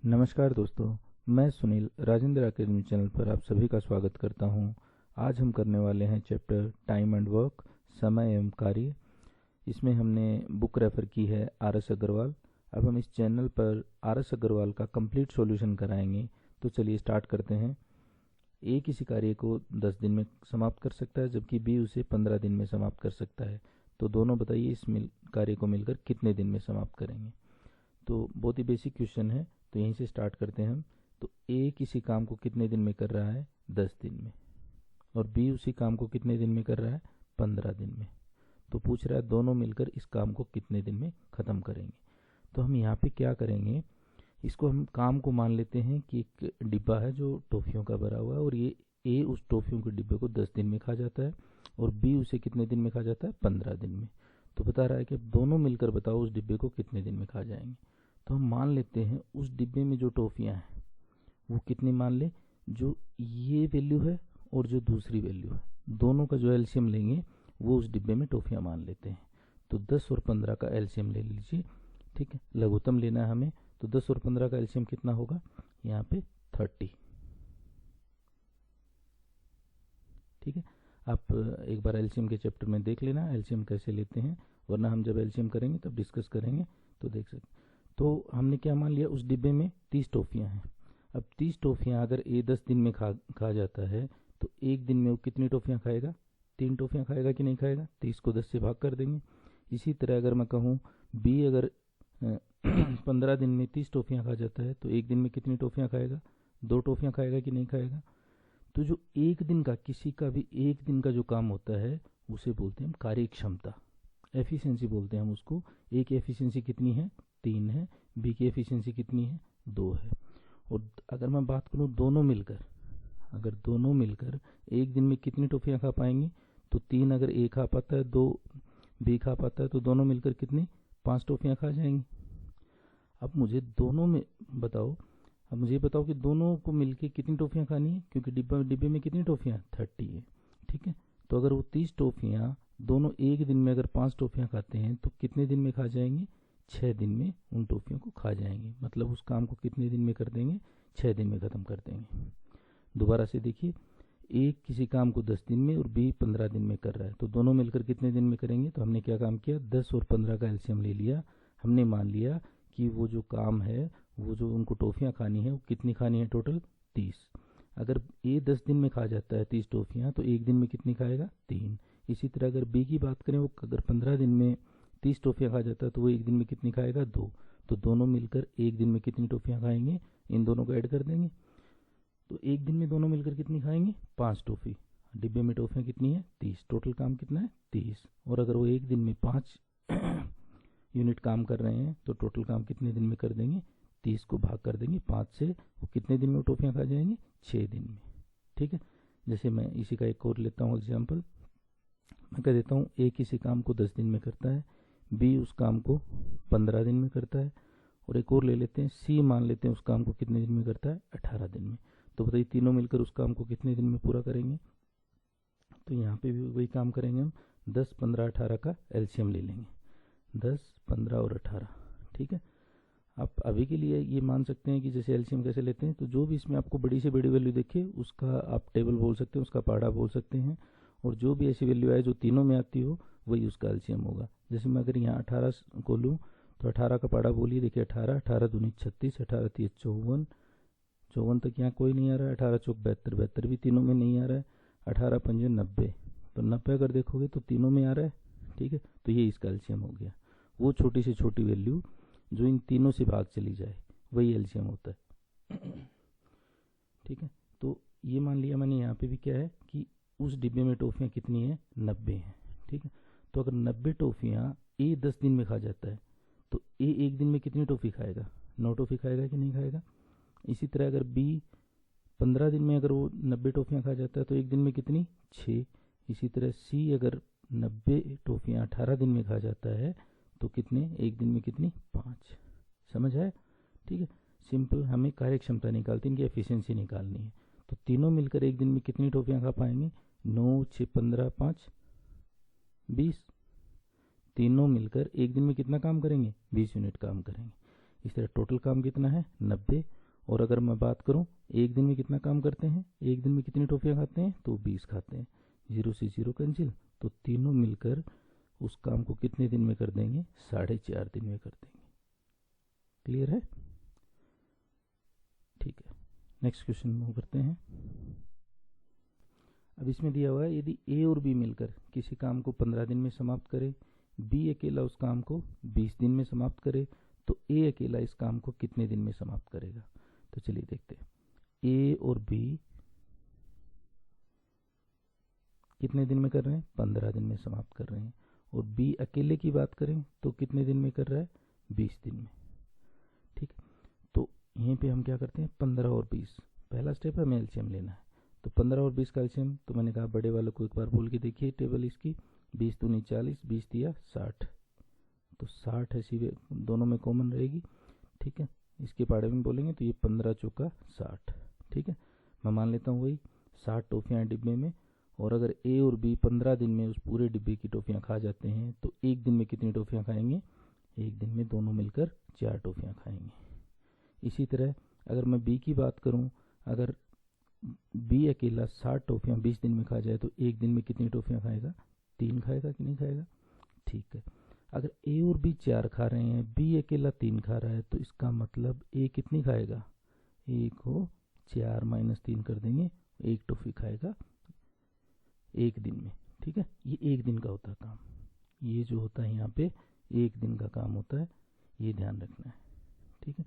नमस्कार दोस्तों, मैं सुनील राजेंद्र अकेडमी चैनल पर आप सभी का स्वागत करता हूं। आज हम करने वाले हैं चैप्टर टाइम एंड वर्क, समय एवं कार्य। इसमें हमने बुक रेफ़र की है आर.एस. अग्रवाल। अब हम इस चैनल पर आर.एस. अग्रवाल का कंप्लीट सॉल्यूशन कराएंगे। तो चलिए स्टार्ट करते हैं। ए किसी कार्य को 10 दिन में समाप्त कर सकता है, जबकि बी उसे 15 दिन में समाप्त कर सकता है। तो दोनों बताइए इस कार्य को मिलकर कितने दिन में समाप्त करेंगे। तो बहुत ही बेसिक क्वेश्चन है, तो यहीं से स्टार्ट करते हैं हम। तो ए किसी काम को कितने दिन में कर रहा है? 10 दिन में। और बी उसी काम को कितने दिन में कर रहा है? 15 दिन में। तो पूछ रहा है दोनों मिलकर इस काम को कितने दिन में ख़त्म करेंगे। तो हम यहाँ पे क्या करेंगे, इसको हम काम को मान लेते हैं कि एक डिब्बा है जो टॉफ़ियों का भरा हुआ है, और ये ए उस टॉफ़ियों के डिब्बे को 10 दिन में खा जाता है और बी उसे कितने दिन में खा जाता है? 15 दिन में। तो बता रहा है कि दोनों मिलकर बताओ उस डिब्बे को कितने दिन में खा जाएंगे। तो हम मान लेते हैं उस डिब्बे में जो टॉफ़ियाँ हैं वो कितनी मान ले, जो ये वैल्यू है और जो दूसरी वैल्यू है, दोनों का जो एलसीएम लेंगे वो उस डिब्बे में टॉफ़ियाँ मान लेते हैं। तो 10 और 15 का एलसीएम ले लीजिए, ठीक है। लघुत्तम लेना है हमें, तो 10 और 15 का एलसीएम कितना होगा? यहाँ पे 30, ठीक है। आप एक बार एलसीएम के चैप्टर में देख लेना एलसीएम कैसे लेते हैं, वरना हम जब एलसीएम करेंगे तब डिस्कस करेंगे, तो देख सकते। तो हमने क्या मान लिया, उस डिब्बे में 30 टॉफ़ियाँ हैं। अब 30 टॉफ़ियाँ अगर ए 10 दिन में खा जाता है, तो एक दिन में वो कितनी टॉफ़ियाँ खाएगा? 3 टॉफ़ियाँ खाएगा कि नहीं खाएगा? 30 को 10 से भाग कर देंगे। इसी तरह अगर मैं कहूँ बी अगर 15 दिन में 30 टॉफ़ियाँ खा जाता है, तो एक दिन में कितनी टॉफ़ियाँ खाएगा? 2 टॉफ़ियाँ खाएगा कि नहीं खाएगा? तो जो एक दिन का, किसी का भी एक दिन का जो काम होता है उसे बोलते हैं कार्य क्षमता, एफिशिएंसी बोलते हैं हम उसको। ए की एफिशिएंसी कितनी है? 3 है। बी की एफिशिएंसी कितनी है? 2 है। और अगर मैं बात करूँ दोनों मिलकर, अगर दोनों मिलकर एक दिन में कितनी टॉफ़ियाँ खा पाएंगे, तो 3 अगर ए खा पाता है, 2 बी खा पाता है, तो दोनों मिलकर कितनी? 5 टॉफ़ियाँ खा जाएंगी। अब मुझे दोनों में बताओ, अब मुझे बताओ कि दोनों को मिलके कितनी टॉफ़ियाँ खानी है, क्योंकि डिब्बे में कितनी टॉफ़ियाँ? 30 है, ठीक है। तो अगर वो 30 टॉफ़ियाँ दोनों एक दिन में अगर 5 टॉफ़ियाँ खाते हैं, तो कितने दिन में खा जाएंगे? 6 दिन में उन टॉफ़ियों को खा जाएंगे। मतलब उस काम को कितने दिन में कर देंगे? 6 दिन में ख़त्म कर देंगे। दोबारा से देखिए, ए किसी काम को 10 दिन में और बी 15 दिन में कर रहा है, तो दोनों मिलकर कितने दिन में करेंगे। तो हमने क्या काम किया, 10 और 15 का एलसीएम ले लिया। हमने मान लिया कि वो जो काम है, वो जो उनको टॉफ़ियाँ खानी है, वो कितनी खानी है टोटल? 30। अगर ए 10 दिन में खा जाता है 30 टॉफ़ियाँ, तो एक दिन में कितनी खाएगा? 3। इसी तरह अगर बी की बात करें, वो अगर 15 दिन में 30 टॉफ़ियाँ खा जाता है, तो वो एक दिन में कितनी खाएगा? 2। तो दोनों मिलकर एक दिन में कितनी टॉफ़ियाँ खाएंगे, इन दोनों को ऐड कर देंगे। तो एक दिन में दोनों मिलकर कितनी खाएंगे? 5 टॉफ़ी। डिब्बे में टॉफ़ियाँ कितनी है? 30। टोटल काम कितना है? 30। और अगर वो एक दिन में 5 यूनिट काम कर रहे हैं, तो टोटल काम कितने दिन में कर देंगे? 30 को भाग कर देंगे 5 से, वो कितने दिन में टॉफ़ियाँ खा जाएंगे? 6 दिन में, ठीक है। जैसे मैं इसी का एक और लेता हूँ एग्जाम्पल। मैं कह देता हूँ ए किसी काम को 10 दिन में करता है, बी उस काम को 15 दिन में करता है, और एक और ले लेते हैं, सी मान लेते हैं उस काम को कितने दिन में करता है? 18 दिन में। तो बताइए तीनों मिलकर उस काम को कितने दिन में पूरा करेंगे। तो यहाँ पे भी वही काम करेंगे हम, 10, 15, 18 का एलसीएम ले लेंगे। 10, 15 और 18, ठीक है। आप अभी के लिए ये मान सकते हैं कि जैसे एलसीएम कैसे लेते हैं, तो जो भी इसमें आपको बड़ी से बड़ी वैल्यू देखे उसका आप टेबल बोल सकते हैं, उसका पहाड़ा बोल सकते हैं, और जो भी ऐसी वैल्यू आए जो तीनों में आती हो वही उसका एलसीएम होगा। जैसे मैं अगर यहाँ 18 को लूँ, तो 18 का पहाड़ा बोलिए, देखिए 18, 18 दूनी 36, 18 तीस 54, 54 तक यहाँ कोई नहीं आ रहा है, 18 चौक 72, 72 भी तीनों में नहीं आ रहा है, 18 पंजे 90, तो 90 अगर देखोगे तो तीनों में आ रहा है, ठीक है। तो ये इसका एलसीएम हो गया। वो छोटी से छोटी वैल्यू जो इन तीनों से भाग चली जाए वही एलसीएम होता है, ठीक है। तो ये मान लिया मैंने, यहाँ पे भी क्या है कि उस डिब्बे में टॉफ़ियाँ कितनी है? 90 हैं, ठीक है। तो अगर 90 टॉफ़ियाँ ए 10 दिन में खा जाता है, तो ए एक दिन में कितनी टॉफ़ी खाएगा? 9 टॉफ़ी खाएगा कि नहीं खाएगा। इसी तरह अगर बी 15 दिन में अगर वो 90 टॉफ़ियाँ खा जाता है, तो एक दिन में कितनी? 6। इसी तरह सी अगर 90 टॉफ़ियाँ 18 दिन में खा जाता है, तो कितने? एक दिन में कितनी? 5। समझ आया, ठीक है। सिंपल, हमें कार्य क्षमता निकालती है, इनकी एफिशिएंसी निकालनी है। तो तीनों मिलकर एक दिन में कितनी टॉफ़ियाँ खा पाएंगे? 9, 6, 15, 5, 20। तीनों मिलकर एक दिन में कितना काम करेंगे? 20 यूनिट काम करेंगे। इस तरह टोटल काम कितना है 90। और अगर मैं बात करूं एक दिन में कितना काम करते हैं, एक दिन में कितनी टॉफियां खाते हैं, तो 20 खाते हैं। 0 से 0 कैंसिल, तो तीनों मिलकर उस काम को कितने दिन में कर देंगे, 4.5 दिन में कर देंगे। क्लियर है? ठीक है, नेक्स्ट क्वेश्चन मूव करते हैं। अब इसमें दिया हुआ है यदि ए और बी मिलकर किसी काम को 15 दिन में समाप्त करे, बी अकेला उस काम को 20 दिन में समाप्त करे, तो ए अकेला इस काम को कितने दिन में समाप्त करेगा। तो चलिए देखते हैं, ए और बी कितने दिन में कर रहे हैं, 15 दिन में समाप्त कर रहे हैं। और बी अकेले की बात करें तो कितने दिन में कर रहा है, 20 दिन में। ठीक है, तो यहीं पे हम क्या करते हैं, 15 और 20, पहला स्टेप है हमें एलसीएम लेना है। तो 15 और 20 का एलसीएम, तो मैंने कहा बड़े वालों को एक बार बोल के देखिए टेबल इसकी, 20 दूनी 40, 20 दिया 60, तो 60 है सीधे दोनों में कॉमन रहेगी। ठीक है, इसके बारे में बोलेंगे तो ये 15 चौका 60। ठीक है, मैं मान लेता हूँ वही 60 टॉफियाँ डिब्बे में, और अगर ए और बी 15 दिन में उस पूरे डिब्बे की टॉफियाँ खा जाते हैं तो एक दिन में कितनी टॉफियाँ खाएंगे, एक दिन में दोनों मिलकर 4 टॉफियाँ खाएंगे। इसी तरह अगर मैं बी की बात करूं, अगर बी अकेला 60 टॉफियाँ 20 दिन में खा जाए तो एक दिन में कितनी टॉफियाँ खाएगा, 3 खाएगा कि नहीं खाएगा। ठीक है, अगर ए और बी 4 खा रहे हैं, बी अकेला 3 खा रहा है, तो इसका मतलब ए कितनी खाएगा, ए को 4 - 3 कर देंगे, एक टॉफी खाएगा एक दिन में। ठीक है, ये एक दिन का होता है काम, ये जो होता है यहाँ पे एक दिन का काम होता है, ये ध्यान रखना है। ठीक है,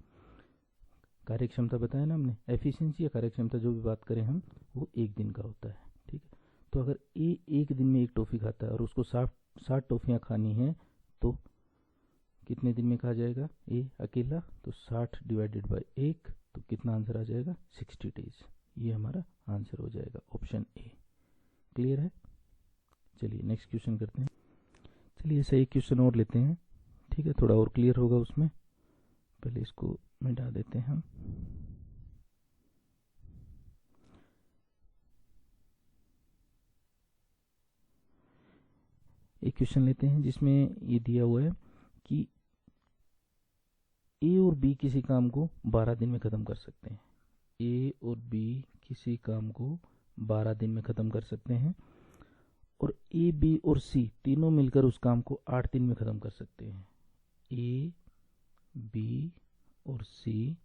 कार्यक्षमता बताया ना हमने, एफिशिएंसी या कार्यक्षमता जो भी बात करें हम, वो एक दिन का होता है। ठीक है, तो अगर ए एक दिन में एक टॉफी खाता है और उसको 60 टॉफियाँ खानी है तो कितने दिन में खा जाएगा ए अकेला, तो 60 डिवाइडेड बाय 1, तो कितना आंसर आ जाएगा, 60 डेज। ये हमारा आंसर हो जाएगा ऑप्शन ए। क्लियर है? चलिए नेक्स्ट क्वेश्चन करते हैं। चलिए ऐसा एक क्वेश्चन और लेते हैं, ठीक है, थोड़ा और क्लियर होगा उसमें। पहले इसको मिटा देते हैं हम। एक क्वेश्चन लेते हैं जिसमें ये दिया हुआ है कि ए और बी किसी काम को 12 दिन में ख़त्म कर सकते हैं। ए और बी किसी काम को 12 दिन में ख़त्म कर सकते हैं, और ए बी और सी तीनों मिलकर उस काम को 8 दिन में ख़त्म कर सकते हैं। ए बी और सी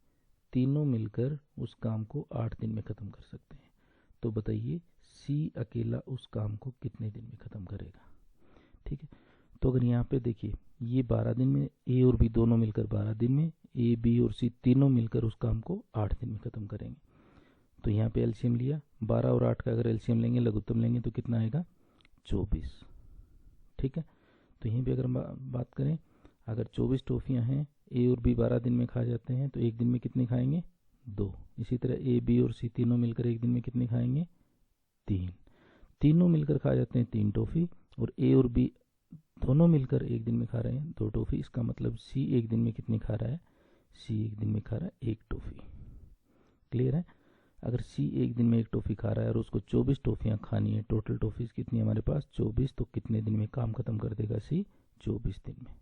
तीनों मिलकर उस काम को 8 दिन में ख़त्म कर सकते हैं। तो बताइए सी अकेला उस काम को कितने दिन में ख़त्म करेगा। ठीक है, तो अगर यहाँ पे देखिए ये 12 दिन में, ए और बी दोनों मिलकर 12 दिन में, ए बी और सी तीनों मिलकर उस काम को 8 दिन में ख़त्म करेंगे। तो यहाँ पे एलसीएम लिया, 12 और 8 का अगर एलसीएम लेंगे, लघुत्तम लेंगे, तो कितना आएगा, 24। ठीक है, तो यहीं पे अगर हम बात करें, अगर 24 टॉफियाँ हैं, ए और बी 12 दिन में खा जाते हैं, तो एक दिन में कितने खाएंगे, 2। इसी तरह ए बी और सी तीनों मिलकर एक दिन में कितने खाएंगे, 3। तीनों मिलकर खा जाते हैं 3 टॉफी, और ए और बी दोनों मिलकर एक दिन में खा रहे हैं 2 टॉफी। इसका मतलब सी एक दिन में कितनी खा रहा है, सी एक दिन में खा रहा है 1 टॉफी। क्लियर है? अगर सी एक दिन में 1 टॉफी खा रहा है और उसको 24 टॉफियाँ खानी है, टोटल टॉफीज कितनी हमारे पास, 24, तो कितने दिन में काम खत्म कर देगा सी, 24 दिन में।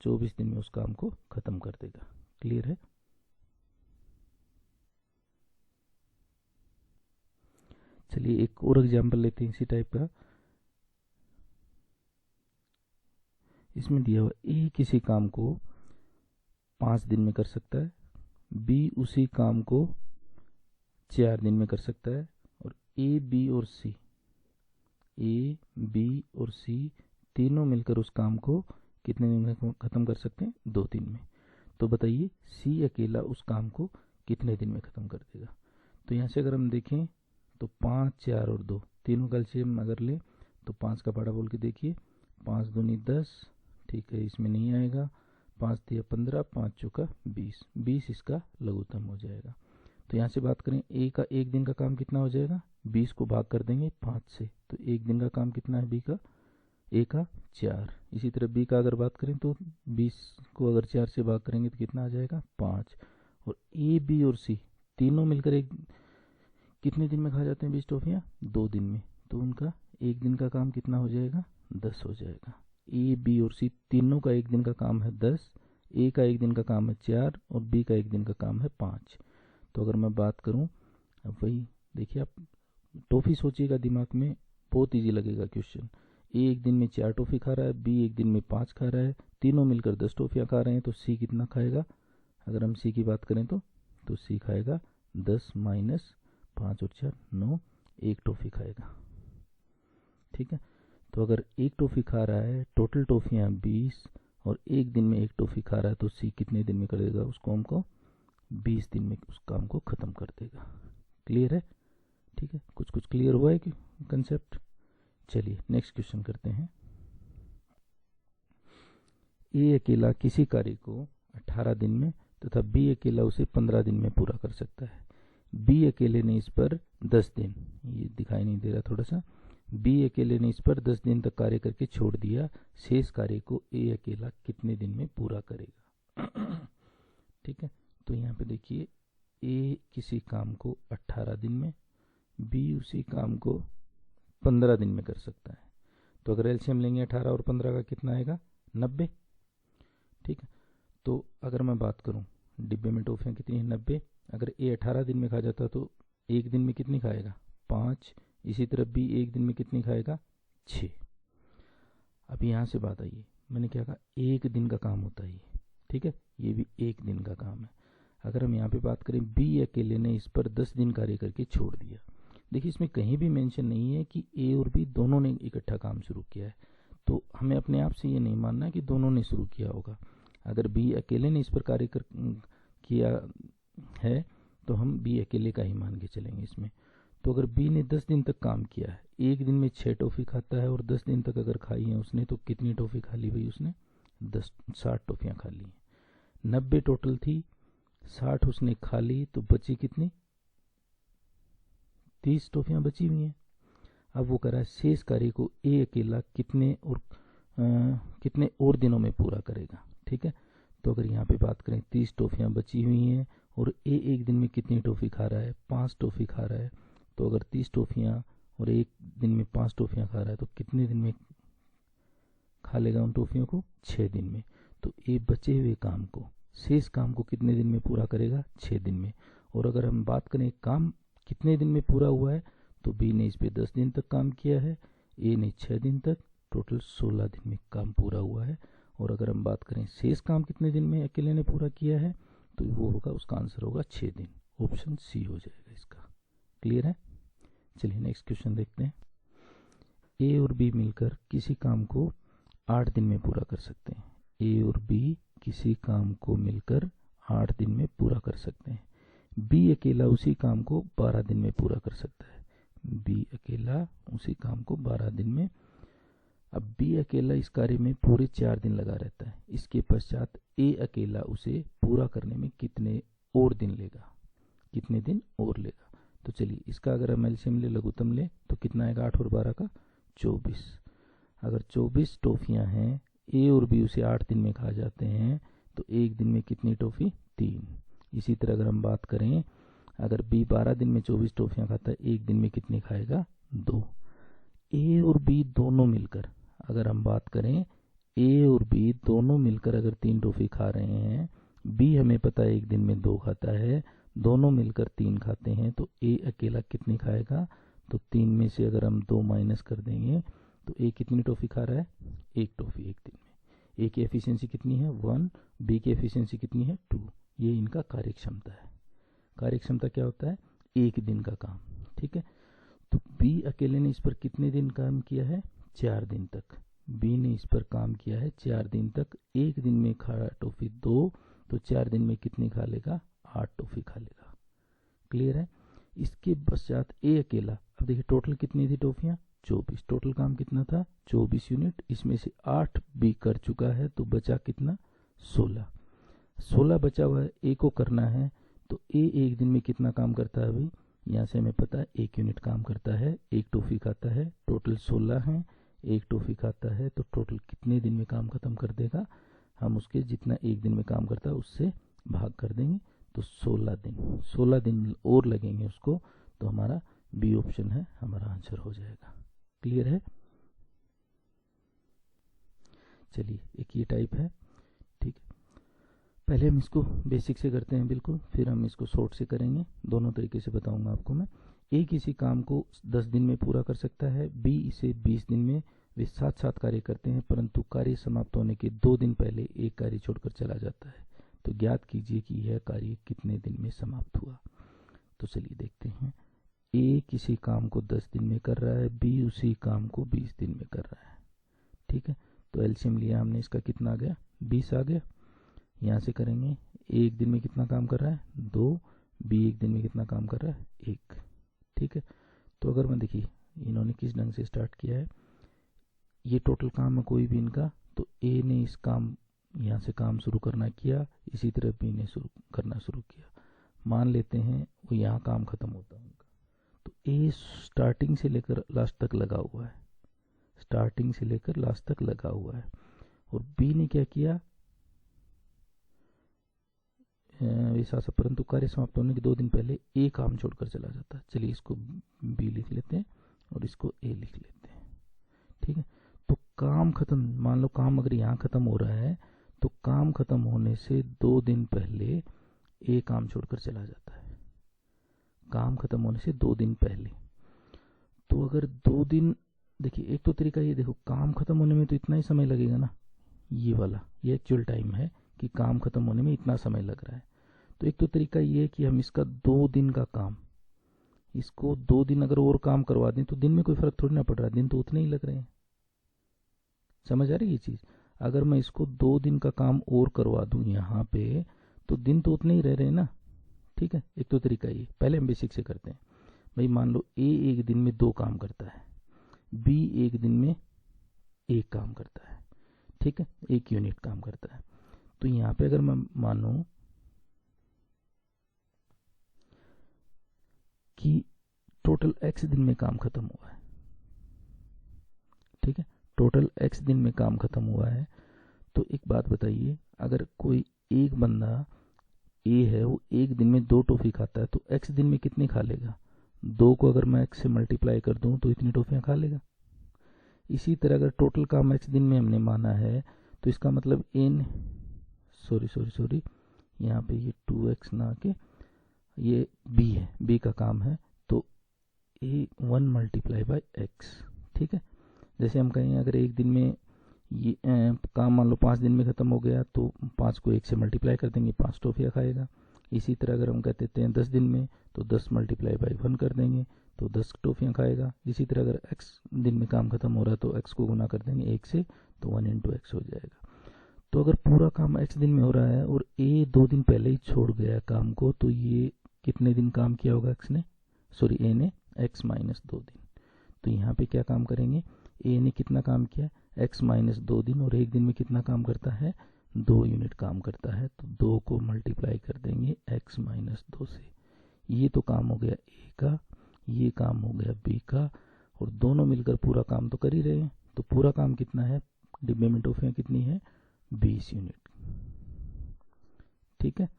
24 दिन में उस काम को खत्म कर देगा। क्लियर है? चलिए एक और एग्जाम्पल लेते हैं इसी टाइप का। इसमें दिया हुआ ए किसी काम को 5 दिन में कर सकता है, बी उसी काम को 4 दिन में कर सकता है, और ए बी और सी तीनों मिलकर उस काम को कितने दिन में खत्म कर सकते हैं, 2 दिन में। तो बताइए सी अकेला उस काम को कितने दिन में खत्म कर देगा। तो यहाँ से अगर हम देखें तो 5, 4 और 2 तीनों का एलसीएम अगर ले तो 5 का पाड़ा बोल के देखिए, 5 दूनी 10, ठीक है, इसमें नहीं आएगा, 5 दिया 15, 5 चौका 20, 20 इसका लघुत्तम हो जाएगा। तो यहाँ से बात करें ए का एक दिन का काम कितना हो जाएगा, 20 को भाग कर देंगे 5 से, तो एक दिन का काम कितना है बी का, ए का 4। इसी तरह बी का अगर बात करें तो 20 को अगर 4 से भाग करेंगे तो कितना आ जाएगा, 5। और ए बी और सी तीनों मिलकर एक कितने दिन में खा जाते हैं 20 टॉफियाँ, 2 दिन में, तो उनका एक दिन का काम कितना हो जाएगा, 10 हो जाएगा। ए बी और सी तीनों का एक दिन का काम है 10, ए का एक दिन का काम है 4 और बी का एक दिन का काम है 5। तो अगर मैं बात करूं, अब वही देखिए, आप टॉफ़ी सोचिएगा दिमाग में, बहुत इजी लगेगा क्वेश्चन। ए एक दिन में 4 टॉफ़ी खा रहा है, बी एक दिन में 5 खा रहा है, तीनों मिलकर 10 टॉफ़ियाँ खा रहे हैं, तो सी कितना खाएगा? अगर हम सी की बात करें तो सी खाएगा 10 माइनस 5 और 4 9, एक टॉफ़ी खाएगा। ठीक है, तो अगर एक टॉफ़ी खा रहा है, टोटल टॉफ़ियाँ 20 और एक दिन में एक टॉफ़ी खा रहा है, तो सी कितने दिन में कर देगा उस काम को? 20 दिन में उस काम को ख़त्म कर देगा। क्लियर है? ठीक है, कुछ कुछ क्लियर हुआ है कि कंसेप्ट? चलिए नेक्स्ट क्वेश्चन करते हैं। ए अकेला किसी कार्य को 18 दिन में तथा बी अकेला उसे 15 दिन में पूरा कर सकता है। बी अकेले ने इस पर 10 दिन, ये दिखाई नहीं दे रहा थोड़ा सा, बी अकेले ने इस पर 10 दिन तक कार्य करके छोड़ दिया, शेष कार्य को ए अकेला कितने दिन में पूरा करेगा? ठीक है, तो यहाँ पे देखिए, ए किसी काम को 18 दिन में, बी उसी काम को 15 दिन में कर सकता है। तो अगर एलसीएम लेंगे 18 और 15 का कितना आएगा? 90। ठीक है, तो अगर मैं बात करूं डिब्बे में टॉफियाँ कितनी है? 90। अगर ए 18 दिन में खा जाता तो एक दिन में कितनी खाएगा? 5। इसी तरह बी एक दिन में कितनी खाएगा? 6। अब यहाँ से बात आई, मैंने क्या कहा? एक दिन का काम होता है ये। ठीक है, ये भी एक दिन का काम है। अगर हम यहाँ पे बात करें, बी अकेले ने इस पर 10 दिन कार्य करके छोड़ दिया। देखिए, इसमें कहीं भी मेंशन नहीं है कि ए और बी दोनों ने इकट्ठा काम शुरू किया है, तो हमें अपने आप से ये नहीं मानना है कि दोनों ने शुरू किया होगा। अगर बी अकेले ने इस पर कार्य किया है तो हम बी अकेले का ही मान के चलेंगे इसमें। तो अगर बी ने 10 दिन तक काम किया है, एक दिन में 6 टॉफ़ी खाता है और 10 दिन तक अगर खाई है उसने, तो कितनी टॉफ़ी खा ली भाई उसने? 60 टॉफ़ियाँ खा ली। 90 टोटल थी, 60 उसने खा ली, तो बची कितनी? 30 टॉफ़ियाँ बची हुई हैं। अब वो कह रहा है शेष कार्य को ए अकेला कितने और दिनों में पूरा करेगा। ठीक है, तो अगर यहाँ पे बात करें 30 टॉफ़ियाँ बची हुई हैं और ए एक दिन में कितनी टॉफ़ी खा रहा है? 5 टॉफ़ी खा रहा है। तो अगर 30 टॉफ़ियाँ और एक दिन में 5 टॉफ़ियाँ खा रहा है तो कितने दिन में खा लेगा उन टॉफ़ियों को? 6 दिन में। तो ए बचे हुए काम को, शेष काम को कितने दिन में पूरा करेगा? 6 दिन में। और अगर हम बात करें काम कितने दिन में पूरा हुआ है, तो बी ने इस पे 10 दिन तक काम किया है, ए ने 6 दिन तक, टोटल 16 दिन में काम पूरा हुआ है। और अगर हम बात करें शेष काम कितने दिन में अकेले ने पूरा किया है, तो वो होगा, उसका आंसर होगा 6 दिन। ऑप्शन सी हो जाएगा इसका। क्लियर है? चलिए नेक्स्ट क्वेश्चन देखते हैं। ए और बी मिलकर किसी काम को 8 दिन में पूरा कर सकते हैं। ए और बी किसी काम को मिलकर 8 दिन में पूरा कर सकते हैं। बी अकेला उसी काम को 12 दिन में पूरा कर सकता है। बी अकेला उसी काम को 12 दिन में। अब बी अकेला इस कार्य में पूरे 4 दिन लगा रहता है। इसके पश्चात ए अकेला उसे पूरा करने में कितने और दिन लेगा? कितने दिन और लेगा? तो चलिए इसका अगर हम एलसीएम ले, लघुत्तम ले, तो कितना आएगा? 8 और 12 का 24। अगर 24 टॉफ़ियाँ हैं, ए और बी उसे 8 दिन में खा जाते हैं, तो एक दिन में कितनी टॉफ़ी? 3। इसी तरह अगर हम बात करें, अगर बी 12 दिन में 24 टॉफ़ियाँ खाता है, एक दिन में कितनी खाएगा? 2। ए और बी दोनों मिलकर, अगर हम बात करें, ए और बी दोनों मिलकर अगर 3 टॉफ़ी खा रहे हैं, बी हमें पता है एक दिन में 2 खाता है, दोनों मिलकर 3 खाते हैं, तो ए अकेला कितनी खाएगा? तो 3 में से अगर हम 2 माइनस कर देंगे तो ए कितनी टॉफ़ी खा रहा है? 1 टॉफ़ी एक दिन में। ए की एफिशिएंसी कितनी है? 1। बी की एफिशिएंसी कितनी है? 2। ये इनका कार्यक्षमता है। कार्यक्षमता क्या होता है? एक दिन का काम। ठीक है, तो बी अकेले ने इस पर कितने दिन काम किया है? 4 दिन तक। बी ने इस पर काम किया है 4 दिन तक। एक दिन में खा टॉफ़ी 2, तो 4 दिन में कितनी खा लेगा? 8 टॉफ़ी खा लेगा। क्लियर है? इसके पश्चात ए अकेला, अब देखिए टोटल कितनी थी टॉफ़ियाँ? 24। टोटल काम कितना था? 24 यूनिट। इसमें से 8 बी कर चुका है, तो बचा कितना? 16। 16 बचा हुआ है, ए को करना है। तो ए एक दिन में कितना काम करता है अभी? यहाँ से हमें पता है 1 यूनिट काम करता है, 1 टॉफ़ी खाता है, टोटल 16 है, 1 टॉफ़ी खाता है, तो टोटल कितने दिन में काम खत्म कर देगा? हम उसके जितना एक दिन में काम करता है उससे भाग कर देंगे, तो 16 दिन। 16 दिन और लगेंगे उसको, तो हमारा बी ऑप्शन है, हमारा आंसर हो जाएगा। क्लियर है? चलिए एक ये टाइप है। ठीक है, पहले हम इसको बेसिक से करते हैं बिल्कुल, फिर हम इसको शॉर्ट से करेंगे। दोनों तरीके से बताऊंगा आपको मैं। ए किसी काम को 10 दिन में पूरा कर सकता है, बी इसे 20 दिन में। वे साथ साथ कार्य करते हैं, परंतु कार्य समाप्त होने के 2 दिन पहले एक कार्य छोड़कर चला जाता है। तो ज्ञात कीजिए कि यह कार्य कितने दिन में समाप्त हुआ। तो चलिए देखते हैं। ए किसी काम को 10 दिन में कर रहा है, बी उसी काम को 20 दिन में कर रहा है। ठीक है, तो एलसीएम लिया हमने, इसका कितना आ गया, 20 आ गया। यहाँ से करेंगे, ए एक दिन में कितना काम कर रहा है, 2, बी एक दिन में कितना काम कर रहा है, 1। ठीक है, तो अगर मैं देखिए इन्होंने किस ढंग से स्टार्ट किया है, ये टोटल काम है कोई भी इनका, तो ए ने इस काम यहाँ से काम शुरू करना किया, इसी तरह बी ने करना शुरू किया। मान लेते हैं वो यहाँ काम खत्म होता है उनका, तो ए स्टार्टिंग से लेकर लास्ट तक लगा हुआ है, स्टार्टिंग से लेकर लास्ट तक लगा हुआ है। और बी ने क्या किया, ऐसा परंतु कार्य समाप्त होने के 2 दिन पहले ए काम छोड़कर चला जाता है। चलिए इसको बी लिख लेते हैं और इसको ए लिख लेते हैं। ठीक है, तो काम खत्म, मान लो काम अगर यहाँ खत्म हो रहा है तो काम खत्म होने से 2 दिन पहले ए काम छोड़कर चला जाता है, काम खत्म होने से 2 दिन पहले। तो अगर 2 दिन, देखिए एक तो तरीका ये, देखो काम खत्म होने में तो इतना ही समय लगेगा ना, ये वाला ये एक्चुअल टाइम है कि काम खत्म होने में इतना समय लग रहा है। तो एक तो तरीका ये है कि हम इसका 2 दिन का काम, इसको 2 दिन अगर और काम करवा दें तो दिन में कोई फर्क थोड़ी ना पड़ रहा है, दिन तो उतने ही लग रहे हैं। समझ आ रही है ये चीज़। अगर मैं इसको 2 दिन का काम और करवा दूं यहाँ पे तो दिन तो उतने ही रह रहे हैं ना। ठीक है, एक तो तरीका ये। पहले हम बेसिक से करते हैं। भाई मान लो ए एक दिन में 2 काम करता है, बी एक दिन में 1 काम करता है। ठीक है, 1 यूनिट काम करता है। तो यहाँ पे अगर मैं मानूं कि टोटल x दिन में काम खत्म हुआ है, ठीक है, टोटल x दिन में काम खत्म हुआ है, तो एक बात बताइए, अगर कोई एक बंदा ए है वो एक दिन में 2 टॉफी खाता है तो x दिन में कितनी खा लेगा, 2 को अगर मैं x से मल्टीप्लाई कर दूं तो इतनी टॉफियां खा लेगा। इसी तरह अगर टोटल काम x दिन में हमने माना है तो इसका मतलब n, सॉरी यहाँ पे ये 2x ना के ये b है, b का काम है, तो a 1 मल्टीप्लाई बाई x। ठीक है, जैसे हम कहें अगर एक दिन में ये काम मान लो 5 दिन में ख़त्म हो गया तो 5 को 1 से मल्टीप्लाई कर देंगे, 5 टॉफियाँ खाएगा। इसी तरह अगर हम कहते हैं 10 दिन में तो 10 मल्टीप्लाई बाई 1 कर देंगे तो 10 टॉफियाँ खाएगा। इसी तरह अगर x दिन में काम खत्म हो रहा है तो x को गुना कर देंगे 1 से, तो 1 इंटू एक्स हो जाएगा। तो अगर पूरा काम x दिन में हो रहा है और a 2 दिन पहले ही छोड़ गया काम को, तो ये कितने दिन काम किया होगा x ने, सॉरी a ने, x माइनस 2 दिन। तो यहाँ पे क्या काम करेंगे, a ने कितना काम किया, x माइनस 2 दिन, और एक दिन में कितना काम करता है, 2 यूनिट काम करता है, तो 2 को मल्टीप्लाई कर देंगे x माइनस 2 से। ये तो काम हो गया a का, ये काम हो गया b का, और दोनों मिलकर पूरा काम तो कर ही रहे हैं। तो पूरा काम कितना है, डिब्बे में टॉफियाँ कितनी है, 20 यूनिट। ठीक है,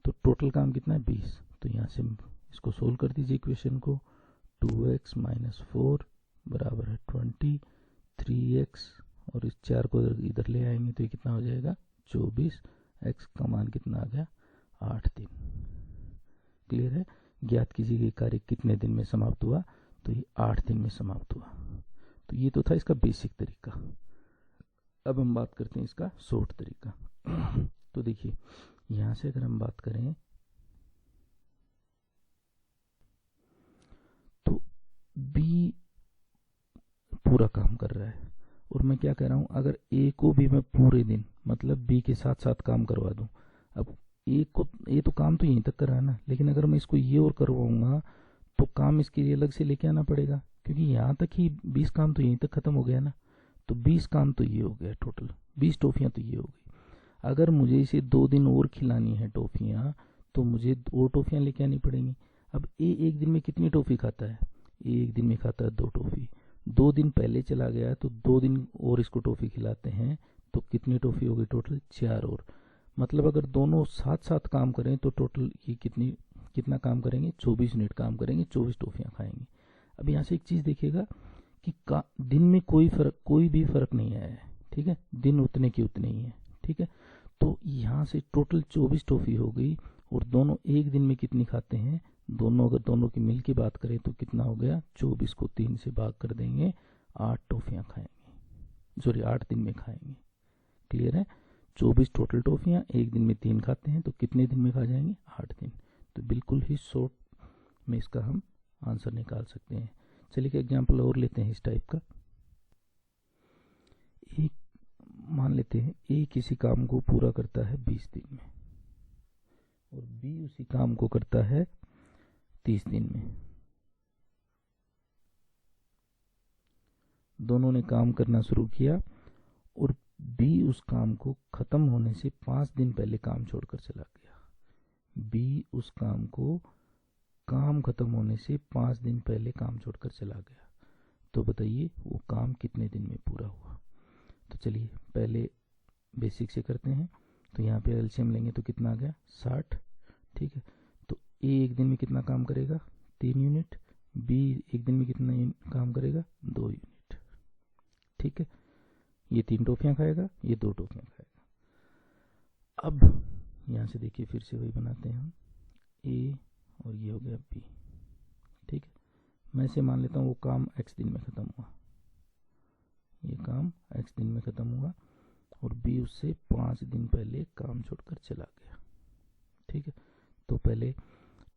तो टोटल काम कितना है, 20। तो यहाँ से इसको सोल्व कर दीजिए इक्वेशन को, 2x माइनस 4 बराबर है 20, 3x और इस 4 को इधर ले आएंगे तो ये कितना हो जाएगा, 24। x का मान कितना आ गया, 8 दिन। क्लियर है। ज्ञात कीजिए कि कार्य कितने दिन में समाप्त हुआ, तो ये 8 दिन में समाप्त हुआ। तो ये तो था इसका बेसिक तरीका। अब हम बात करते हैं इसका शॉर्ट तरीका। तो देखिए यहाँ से अगर हम बात करें तो B पूरा काम कर रहा है और मैं क्या कह रहा हूँ, अगर A को भी मैं पूरे दिन मतलब B के साथ साथ काम करवा दूँ। अब A तो काम तो यहीं तक कर रहा है ना, लेकिन अगर मैं इसको ये और करवाऊंगा तो काम इसके लिए अलग से लेके आना पड़ेगा, क्योंकि यहाँ तक ही 20 काम तो यहीं तक खत्म हो गया ना। तो 20 काम तो ये हो गया, टोटल 20 टॉफियाँ तो ये हो गई। अगर मुझे इसे 2 दिन और खिलानी है टॉफियाँ, तो मुझे और टॉफियाँ लेके आनी पड़ेंगी। अब ए एक दिन में कितनी टॉफी खाता है, एक दिन में खाता है 2 टॉफी। 2 दिन पहले चला गया तो 2 दिन और इसको टॉफी खिलाते हैं, तो कितनी टॉफी हो गई, टोटल 4 और। मतलब अगर दोनों साथ साथ काम करें तो टोटल ये कितना काम करेंगे, 24 यूनिट काम करेंगे, 24 टॉफियाँ खाएंगे। अब यहाँ से एक चीज़ देखिएगा कि दिन में कोई भी फर्क नहीं आया है। ठीक है, दिन उतने के उतने ही है। ठीक है, तो यहाँ से टोटल 24 टॉफ़ी हो गई, और दोनों एक दिन में कितनी खाते हैं, दोनों अगर दोनों की मिल की बात करें तो कितना हो गया, 24 को 3 से भाग कर देंगे, 8 टॉफ़ियाँ खाएंगे, सॉरी 8 दिन में खाएंगे। क्लियर है? 24 टोटल टॉफ़ियाँ, एक दिन में 3 खाते हैं, तो कितने दिन में खा जाएंगे, 8 दिन। तो बिल्कुल ही शॉर्ट में इसका हम आंसर निकाल सकते हैं। चलिए एक एग्जाम्पल और लेते हैं इस टाइप का। एक मान लेते हैं ए किसी काम को पूरा करता है 20 दिन में, और बी उसी काम को करता है 30 दिन में। दोनों ने काम करना शुरू किया, और बी उस काम को खत्म होने से 5 दिन पहले काम छोड़कर चला गया। बी उस काम को काम खत्म होने से 5 दिन पहले काम छोड़कर चला गया। तो बताइए वो काम कितने दिन में पूरा हुआ। तो चलिए पहले बेसिक से करते हैं। तो यहाँ पे एलसीएम लेंगे तो कितना आ गया, 60। ठीक है, तो ए एक दिन में कितना काम करेगा, 3 यूनिट। बी एक दिन में कितना काम करेगा, 2 यूनिट। ठीक है, ये 3 टॉफियाँ खाएगा, ये 2 टॉफियाँ खाएगा। अब यहाँ से देखिए फिर से वही बनाते हैं हम, ए और ये हो गया बी। ठीक है, मैं से मान लेता हूँ वो काम x दिन में ख़त्म हुआ, ये काम x दिन में ख़त्म हुआ, और बी उससे 5 दिन पहले काम छोड़कर चला गया। ठीक है, तो पहले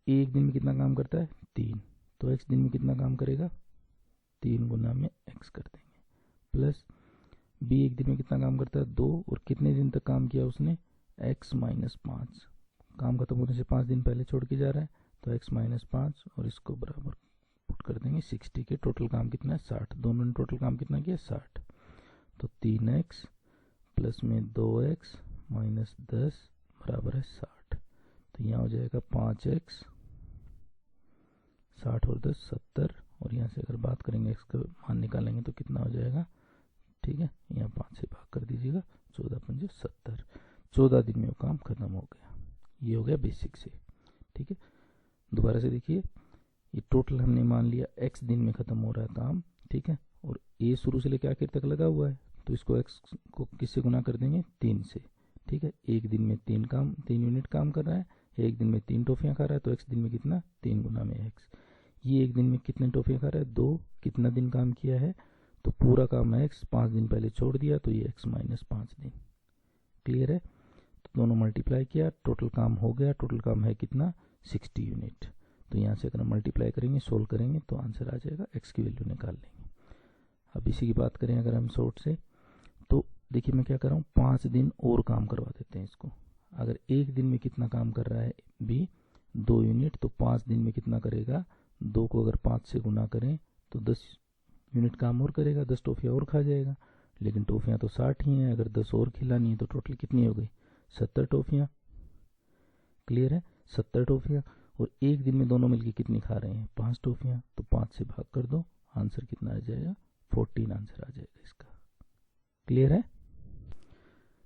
ए एक दिन में कितना काम करता है, 3, तो x दिन में कितना काम करेगा, 3 गुना में x कर देंगे, प्लस बी एक दिन में कितना काम करता है, 2, और कितने दिन तक काम किया उसने, x माइनस 5, काम खत्म होने से 5 दिन पहले छोड़ के जा रहा है, तो x माइनस 5, और इसको बराबर पुट कर देंगे 60 के। टोटल काम कितना है, 60। दोनों ने टोटल काम कितना किया, 60। तो 3x प्लस में 2x माइनस 10 बराबर है 60। तो यहाँ हो जाएगा 5x, 60 और 10 70, और यहाँ से अगर बात करेंगे x का मान निकालेंगे तो कितना हो जाएगा। ठीक है, यहाँ 5 से भाग कर दीजिएगा, 14 पंजे 70। 14 दिन में वो काम खत्म हो गया। ये हो गया बेसिक से। ठीक है, दोबारा से देखिए, ये टोटल हमने मान लिया x दिन में खत्म हो रहा है काम। ठीक है, और a शुरू से लेकर आखिर तक लगा हुआ है, तो इसको x को किससे गुना कर देंगे, 3 से। ठीक है, एक दिन में 3 यूनिट काम कर रहा है, एक दिन में 3 टॉफियाँ खा रहा है, तो x दिन में कितना, 3 गुना में x। ये एक दिन में कितने टॉफियाँ खा रहा है, 2। कितना दिन काम किया है, तो पूरा काम है x, 5 दिन पहले छोड़ दिया, तो ये x माइनस 5 दिन। क्लियर है? तो दोनों मल्टीप्लाई किया, टोटल काम हो गया। टोटल काम है कितना, 60 यूनिट। तो यहाँ से अगर हम मल्टीप्लाई करेंगे, सोल्व करेंगे, तो आंसर आ जाएगा, x की वैल्यू निकाल लेंगे। अब इसी की बात करें अगर हम शॉर्ट से, तो देखिए मैं क्या कर रहा हूँ, 5 दिन और काम करवा देते हैं इसको। अगर एक दिन में कितना काम कर रहा है बी, 2 यूनिट, तो 5 दिन में कितना करेगा, 2 को अगर 5 से गुना करें तो 10 यूनिट काम और करेगा, 10 टॉफियाँ और खा जाएगा। लेकिन टॉफियाँ तो 60 ही हैं, अगर 10 और खिलानी है तो टोटल कितनी हो गई, 70 टॉफियाँ। क्लियर है, 70 टॉफियाँ, और एक दिन में दोनों मिलकर कितनी खा रहे हैं, 5 टॉफियाँ। तो 5 से भाग कर दो, आंसर कितना आ जाएगा, 14 आंसर आ जाएगा इसका। क्लियर है?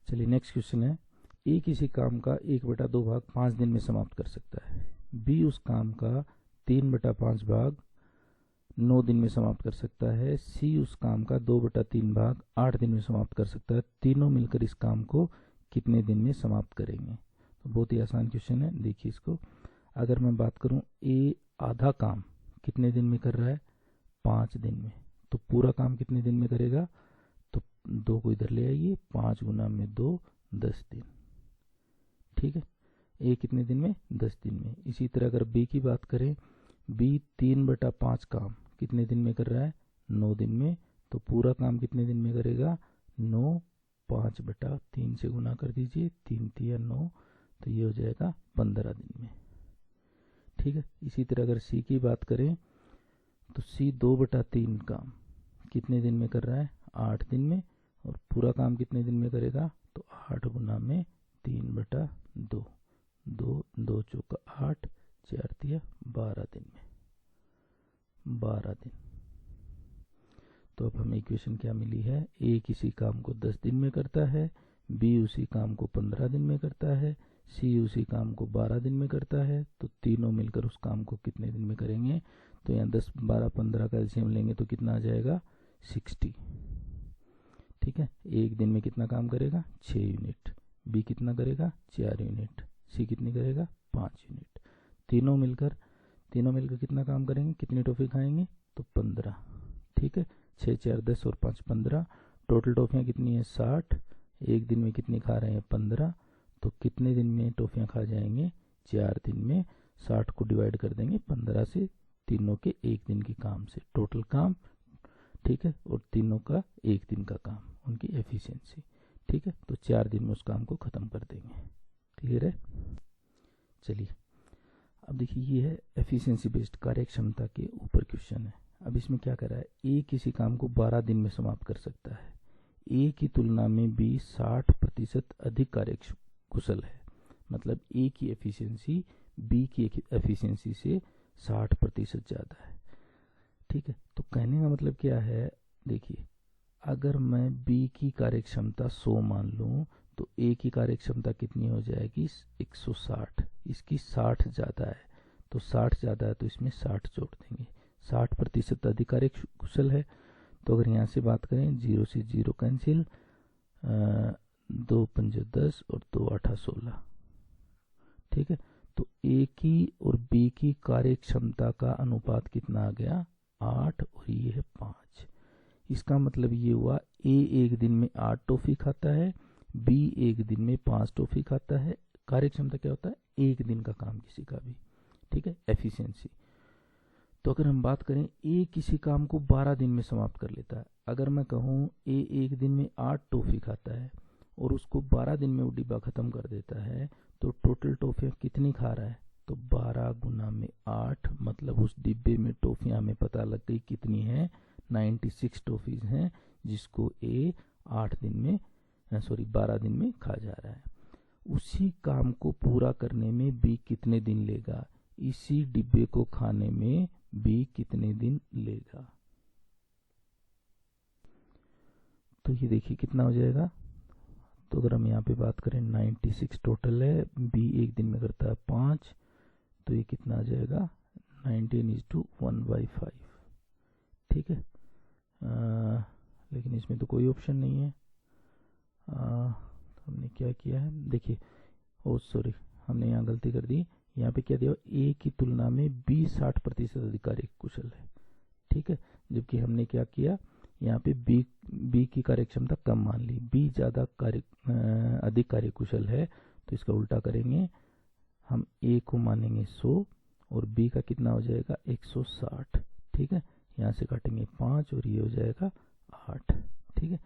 चलिए नेक्स्ट क्वेश्चन है, ए किसी काम का 1/2 भाग 5 दिन में समाप्त कर सकता है। बी उस काम का 3/5 भाग 9 दिन में समाप्त कर सकता है। सी उस काम का 2/3 भाग 8 दिन में समाप्त कर सकता है। तीनों मिलकर इस काम को कितने दिन में समाप्त करेंगे। तो बहुत ही आसान क्वेश्चन है, देखिए इसको। अगर मैं बात करूं, ए आधा काम कितने दिन में कर रहा है, 5 दिन में, तो पूरा काम कितने दिन में करेगा, तो 2 को इधर ले आइए, 5 गुना में 2, 10 दिन। ठीक है, ए कितने दिन में, 10 दिन में। इसी तरह अगर बी की बात करें, बी 3/5 काम कितने दिन में कर रहा है, 9 दिन में, तो पूरा काम कितने दिन में करेगा, 9, 5/3 से गुना कर दीजिए, 3 तिया 9, तो ये हो जाएगा 15 दिन में। ठीक है, इसी तरह अगर सी की बात करें, तो सी 2/3 काम कितने दिन में कर रहा है, 8 दिन में, और पूरा काम कितने दिन में करेगा, तो 8 गुना में 3/2, 2 2 चौका 8, 4 तिया 12 दिन में, 12 दिन। तो अब हमें इक्वेशन क्या मिली है, ए किसी काम को 10 दिन में करता है, बी उसी काम को 15 दिन में करता है, सी उसी काम को 12 दिन में करता है। तो तीनों मिलकर उस काम को कितने दिन में करेंगे, तो यहाँ 10, 12, 15 का एलसीएम लेंगे तो कितना आ जाएगा, 60। ठीक है, एक दिन में कितना काम करेगा, 6 यूनिट। बी कितना करेगा 4 यूनिट, सी कितनी करेगा 5 यूनिट। तीनों मिलकर कितना काम करेंगे, कितनी टॉफ़ी खाएंगे, तो 15। ठीक है, 6 4 10 और 5 15। टोटल टॉफ़ियाँ कितनी है 60। एक दिन में कितनी खा रहे हैं 15, तो कितने दिन में टॉफ़ियाँ खा जाएंगे 4 दिन में। 60 को डिवाइड कर देंगे 15 से, तीनों के एक दिन के काम से टोटल काम। ठीक है, और तीनों का एक दिन का काम, उनकी एफिशिएंसी। ठीक है, तो 4 दिन में उस काम को ख़त्म कर देंगे। क्लियर है। चलिए अब देखिए, ये है एफिशिएंसी बेस्ड कार्यक्षमता के ऊपर क्वेश्चन है। अब इसमें क्या कर रहा है, ए किसी काम को 12 दिन में समाप्त कर सकता है। ए की तुलना में बी 60% अधिक कार्यकुशल है। मतलब ए की एफिशिएंसी बी की एफिशिएंसी से 60% ज़्यादा है। ठीक है, तो कहने का मतलब क्या है, देखिए अगर मैं बी की कार्यक्षमता 100 मान लूँ तो ए की कार्यक्षमता कितनी हो जाएगी 160। इसकी 60 ज़्यादा है, तो 60 ज़्यादा है तो इसमें 60 जोड़ देंगे। 60% अधिक कार्यकुशल है, तो अगर यहाँ से बात करें 0 से 0 कैंसिल, 2 5 10 और 2 8 16। ठीक है, तो ए की और बी की कार्यक्षमता का अनुपात कितना आ गया 8 और ये है 5। इसका मतलब ये हुआ ए एक दिन में 8 टॉफ़ी खाता है, बी एक दिन में 5 टॉफ़ी खाता है। कार्यक्षमता क्या होता है, एक दिन का काम किसी का भी। ठीक है, एफिशिएंसी। तो अगर हम बात करें ए किसी काम को 12 दिन में समाप्त कर लेता है। अगर मैं कहूँ ए एक दिन में 8 टॉफ़ी खाता है और उसको 12 दिन में वो डिब्बा ख़त्म कर देता है, तो टोटल टॉफ़ियाँ कितनी खा रहा है, तो 12 गुना में 8, मतलब उस डिब्बे में टॉफ़ियाँ हमें पता लग गई कितनी है 96 टॉफ़ीज़ हैं, जिसको ए 12 दिन में खा जा रहा है। उसी काम को पूरा करने में बी कितने दिन लेगा, इसी डिब्बे को खाने में बी कितने दिन लेगा। तो ये देखिए कितना हो जाएगा। तो अगर हम यहाँ पे बात करें 96 टोटल है, बी एक दिन में करता है 5, तो ये कितना आ जाएगा 19:1/5। ठीक है, लेकिन इसमें तो कोई ऑप्शन नहीं है। हमने क्या किया है, देखिए सॉरी, हमने यहाँ गलती कर दी। यहाँ पे क्या दिया, ए की तुलना में बी 60% अधिक कार्यकुशल है। ठीक है, जबकि हमने क्या किया, यहाँ पे बी की कार्यक्षमता कम मान ली, बी ज़्यादा अधिक कार्यकुशल है। तो इसका उल्टा करेंगे, हम ए को मानेंगे 100 और बी का कितना हो जाएगा 160। ठीक है, यहाँ से काटेंगे 5 और ये हो जाएगा 8। ठीक है,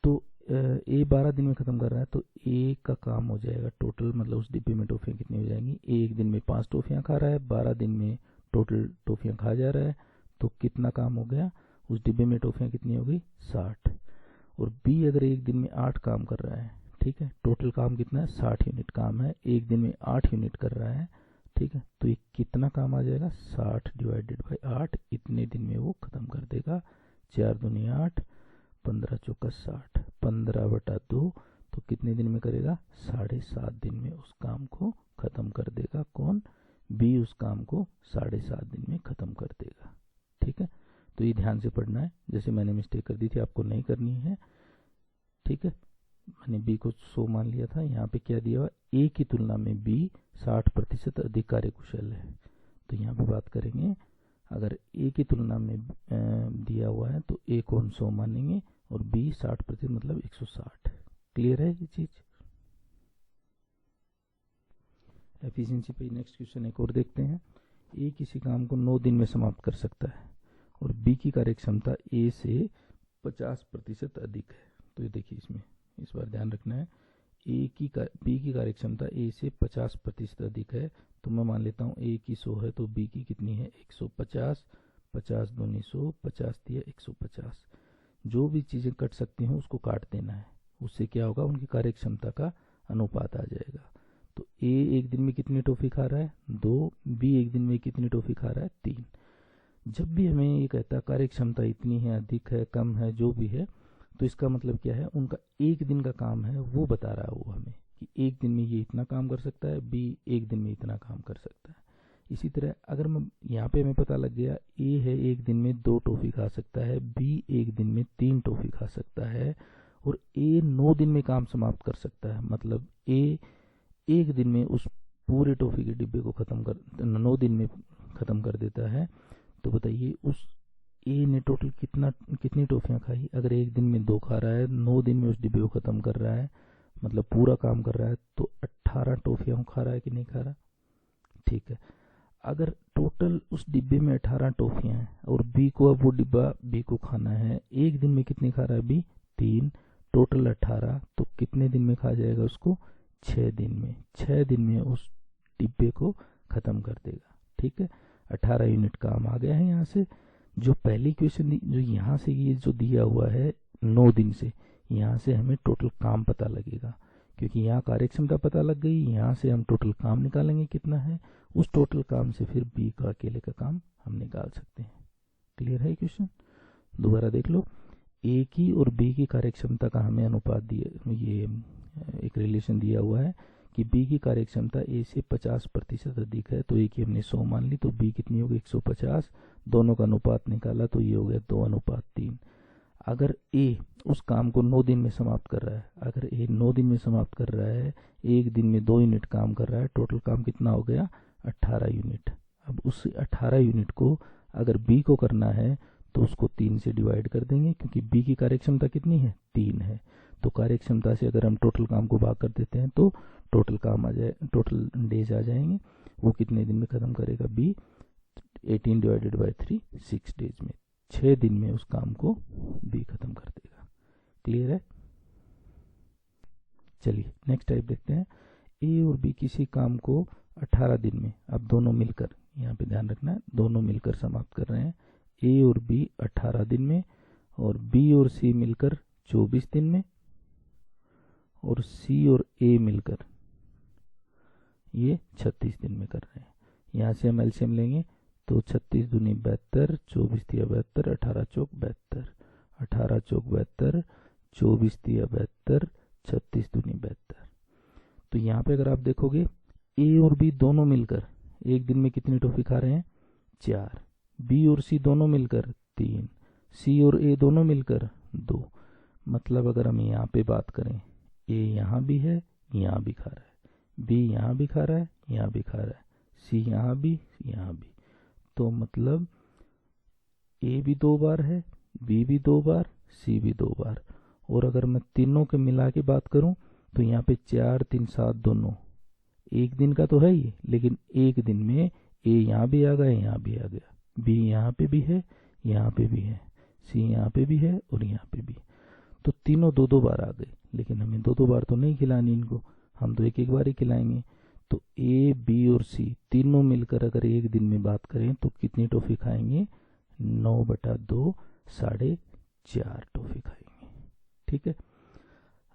तो ए 12 दिन में ख़त्म कर रहा है, तो ए का काम हो जाएगा टोटल, मतलब उस डिब्बे में टॉफ़ियाँ कितनी हो जाएंगी, ए एक दिन में 5 टॉफ़ियाँ खा रहा है, 12 दिन में टोटल टॉफ़ियाँ खा जा रहा है, तो कितना काम हो गया, उस डिब्बे में टॉफ़ियाँ कितनी हो गई 60। और बी अगर एक दिन में 8 काम कर रहा है, ठीक है, टोटल काम कितना है 60 यूनिट काम है, एक दिन में 8 यूनिट कर रहा है। ठीक है, तो ये कितना काम आ जाएगा 60 डिवाइडेड बाई 8, इतने दिन में वो ख़त्म कर देगा। 4 दूनी 8, 15 चौका 60, 15/2, तो कितने दिन में करेगा 7.5 दिन में उस काम को ख़त्म कर देगा। कौन, बी उस काम को 7.5 दिन में ख़त्म कर देगा। ठीक है, तो ये ध्यान से पढ़ना है, जैसे मैंने मिस्टेक कर दी थी आपको नहीं करनी है। ठीक है, मैंने बी को 100 मान लिया था, यहाँ पे क्या दिया हुआ, ए की तुलना में बी 60% अधिक कार्यकुशल है। तो यहाँ पे बात करेंगे, अगर ए की तुलना में दिया हुआ है तो ए को हम 100 मानेंगे और बी 60% मतलब 160। क्लियर है ये चीज। एफिशिएंसी पे नेक्स्ट क्वेश्चन एक और देखते हैं। ए किसी काम को 9 दिन में समाप्त कर सकता है और बी की कार्यक्षमता ए से 50% अधिक है। तो ये देखिए, इसमें इस बार ध्यान रखना है, बी की कार्यक्षमता ए से 50% अधिक है। तो मैं मान लेता हूँ ए की 100 है, तो बी की कितनी है 150, 50 दूनी 100, 50 दिया 150। जो भी चीज़ें कट सकती हैं उसको काट देना है, उससे क्या होगा, उनकी कार्यक्षमता का अनुपात आ जाएगा। तो ए एक दिन में कितनी टॉफ़ी खा रहा है 2, बी एक दिन में कितनी टॉफ़ी खा रहा है 3। जब भी हमें ये कहता है कार्यक्षमता इतनी है, अधिक है, कम है, जो भी है, तो इसका मतलब क्या है, उनका एक दिन का काम है वो बता रहा है वो हमें कि एक दिन में ये इतना काम कर सकता है, बी एक दिन में इतना काम कर सकता है। इसी तरह अगर मैं यहाँ पे हमें पता लग गया ए है एक दिन में 2 टॉफ़ी खा सकता है, बी एक दिन में 3 टॉफ़ी खा सकता है, और ए 9 दिन में काम समाप्त कर सकता है, मतलब ए एक दिन में उस पूरे टॉफी के डिब्बे को 9 दिन में ख़त्म कर देता है। तो बताइए उस ए ने टोटल कितनी टॉफियाँ खाई? अगर एक दिन में 2 खा रहा है, 9 दिन में उस डिब्बे को ख़त्म कर रहा है, मतलब पूरा काम कर रहा है, तो 18 टॉफियाँ खा रहा है कि नहीं खा रहा? ठीक है। अगर टोटल उस डिब्बे में 18 टॉफियाँ हैं और बी को, अब वो डिब्बा बी को खाना है, एक दिन में कितनी खा रहा है बी? 3, टोटल 18, तो कितने दिन में खा जाएगा उसको? 6 दिन में। 6 दिन में उस डिब्बे को ख़त्म कर देगा। ठीक है, 18 यूनिट काम आ गया है। यहाँ से जो पहली क्वेश्चन जो यहाँ से ये जो दिया हुआ है 9 दिन से, यहाँ से हमें टोटल काम पता लगेगा, क्योंकि यहाँ कार्यक्षमता पता लग गई। यहाँ से हम टोटल काम निकालेंगे कितना है, उस टोटल काम से फिर बी का अकेले का काम हम निकाल सकते हैं। क्लियर है क्वेश्चन? दोबारा देख लो। ए की और बी की कार्यक्षमता का हमें अनुपात दिया, ये एक रिलेशन दिया हुआ है कि बी की कार्यक्षमता ए से 50% अधिक है, तो ए की हमने 100 मान ली, तो बी कितनी होगी? 150। दोनों का अनुपात निकाला तो ये हो गया 2:3। अगर ए उस काम को 9 दिन में समाप्त कर रहा है, अगर ए 9 दिन में समाप्त कर रहा है, एक दिन में 2 यूनिट काम कर रहा है, टोटल काम कितना हो गया? 18 यूनिट। अब उस 18 यूनिट को अगर बी को करना है तो उसको 3 से डिवाइड कर देंगे, क्योंकि बी की कार्यक्षमता कितनी है? 3 है। तो कार्यक्षमता से अगर हम टोटल काम को भाग कर देते हैं तो टोटल काम आ जाए, टोटल डेज आ जाएंगे। वो कितने दिन में ख़त्म करेगा बी? 18 डिवाइडेड बाई 3, 6 डेज में। 6 दिन में उस काम को बी खत्म कर देगा। क्लियर है? चलिए नेक्स्ट टाइप देखते हैं। ए और बी किसी काम को 18 दिन में, अब दोनों मिलकर, यहाँ पे ध्यान रखना है, दोनों मिलकर समाप्त कर रहे हैं। ए और बी 18 दिन में, और बी और सी मिलकर 24 दिन में, और सी और ए मिलकर ये 36 दिन में कर रहे हैं। यहाँ से हम एलसीएम लेंगे तो 36 दूनी 72, 24 तिया 72, 18 चौक 72, 18 चौक 72, 24 तिया 72, 36 दूनी 72। तो यहाँ पे अगर आप देखोगे ए और बी दोनों मिलकर एक दिन में कितनी टॉफी खा रहे हैं? 4। बी और सी दोनों मिलकर 3, सी और ए दोनों मिलकर 2। मतलब अगर हम यहाँ पे बात करें, ए यहाँ भी है, यहाँ भी खा रहा है, बी यहाँ भी खा रहा है, यहाँ भी खा रहा है, सी यहाँ भी, यहाँ भी। तो मतलब ए भी 2 बार है, बी भी 2 बार, सी भी 2 बार। और अगर मैं तीनों के मिला के बात करूं तो यहाँ पे 4, 3, 7 दोनों एक दिन का तो है ही, लेकिन एक दिन में ए यहाँ भी आ गया, यहाँ भी आ गया, बी यहाँ पे भी है, यहाँ पे भी है, सी यहाँ पे भी है और यहाँ पे भी। तो तीनों 2-2 बार आ गए, लेकिन हमें 2-2 बार तो नहीं खिलानी इनको, हम तो एक बार ही खिलाएंगे। तो ए, बी और सी तीनों मिलकर अगर एक दिन में बात करें तो कितनी टॉफी खाएंगे? 9/2, 4.5 टॉफी खाएंगे। ठीक है।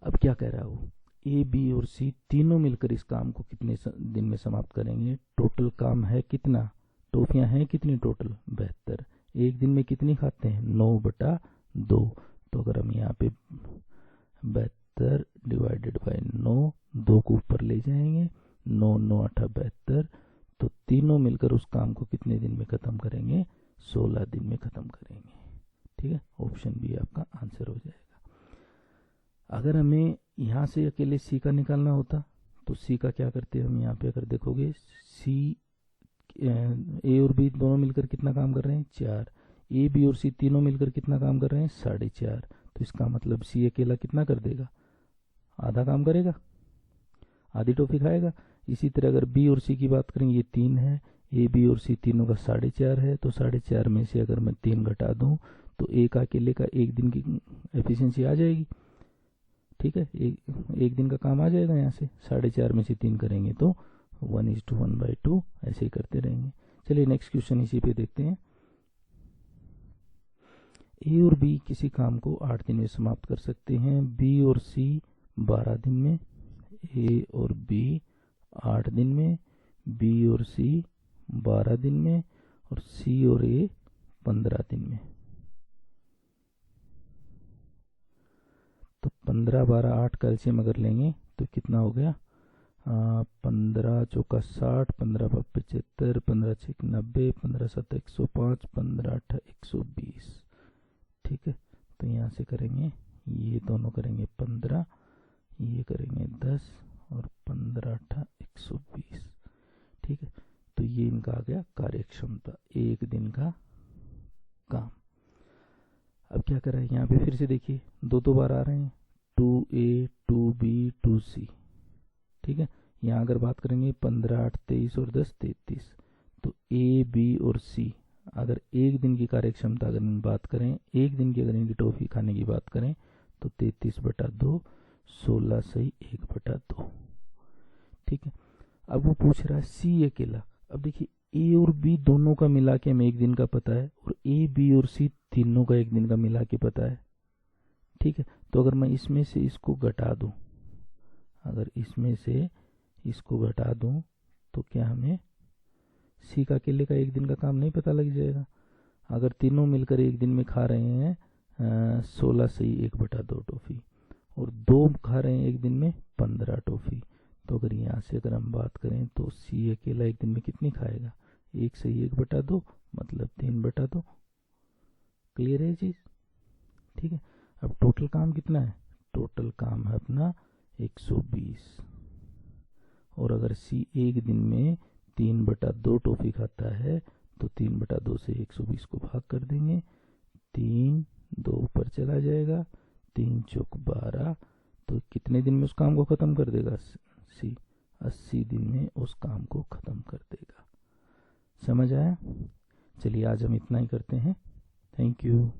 अब क्या कह रहा है वो? ए, बी और सी तीनों मिलकर इस काम को कितने दिन में समाप्त करेंगे? टोटल काम है कितना? टॉफियां हैं कितनी टोटल? 72। एक दिन में कितनी खाते हैं? 9/2। तो अगर हम यहाँ पे 72 डिवाइडेड बाई 9, 2 को ऊपर ले जाएंगे, 9, 9, 8, 72। तो तीनों मिलकर उस काम को कितने दिन में ख़त्म करेंगे? 16 दिन में ख़त्म करेंगे। ठीक है, ऑप्शन बी आपका आंसर हो जाएगा। अगर हमें यहाँ से अकेले सी का निकालना होता तो सी का क्या करते हैं हम? यहाँ पे अगर देखोगे सी, ए और बी दोनों मिलकर कितना काम कर रहे हैं? 4। ए, बी और सी तीनों मिलकर कितना काम कर रहे हैं? 4.5। तो इसका मतलब सी अकेला कितना कर देगा? आधा काम करेगा, आधी टॉफी खाएगा। इसी तरह अगर बी और सी की बात करें, ये 3 है, ए, बी और सी तीनों का 4.5 है, तो 4.5 में से अगर मैं 3 घटा दूं तो ए का अकेले का एक दिन की एफिशिएंसी आ जाएगी। ठीक है, एक दिन का काम आ जाएगा। यहाँ से 4.5 में से 3 करेंगे तो 1:1/2 ऐसे ही करते रहेंगे। चलिए नेक्स्ट क्वेश्चन इसी पे देखते हैं। ए और बी किसी काम को 8 दिन में समाप्त कर सकते हैं, बी और सी 12 दिन में, ए और बी 8 दिन में, बी और सी 12 दिन में, और सी और ए 15 दिन में। तो 15, 12, 8 का एलसीएम अगर लेंगे तो कितना हो गया? 15 चौका 60, 15 5 75, 15 6 90, 15 7 105, 15 8 120। ठीक है, तो यहाँ से करेंगे ये दोनों करेंगे 15, ये करेंगे 10 और 15 8 120। ठीक है, तो ये इनका आ गया कार्यक्षमता, एक दिन का काम। अब क्या कर रहा है यहाँ पे, फिर से देखिए दो बार आ रहे हैं, 2A 2B 2C। ठीक है, यहाँ अगर बात करेंगे 15 8 23 और 10 33, तो A B और C अगर एक दिन की कार्यक्षमता अगर बात करें, एक दिन की अगर इनकी टॉफी खाने की बात करें तो 33/2, 16 सही 1/2। ठीक है, अब वो पूछ रहा है सी अकेला। अब देखिए ए और बी दोनों का मिला के हमें एक दिन का पता है, और ए बी और सी तीनों का एक दिन का मिला के पता है। ठीक है, तो अगर मैं इसमें से इसको घटा दूं, अगर इसमें से इसको घटा दूं तो क्या हमें सी का अकेले का एक दिन का काम नहीं पता लग जाएगा? अगर तीनों मिलकर एक दिन में खा रहे हैं 16 सही 1/2 टॉफी, और दो खा रहे हैं एक दिन में 15 टॉफी, तो अगर यहाँ से अगर हम बात करें तो सी अकेला एक दिन में कितनी खाएगा? 1 सही 1/2 मतलब 3/2। क्लियर है चीज? ठीक है, अब टोटल काम कितना है? टोटल काम है अपना 120, और अगर सी एक दिन में 3/2 टॉफी खाता है तो 3/2 से 120 को भाग कर देंगे, 3 2 ऊपर चला जाएगा, 3 चौक 12, तो कितने दिन में उस काम को खत्म कर देगा? सी 80 दिन में उस काम को खत्म कर देगा। समझ आया? चलिए आज हम इतना ही करते हैं। Thank you.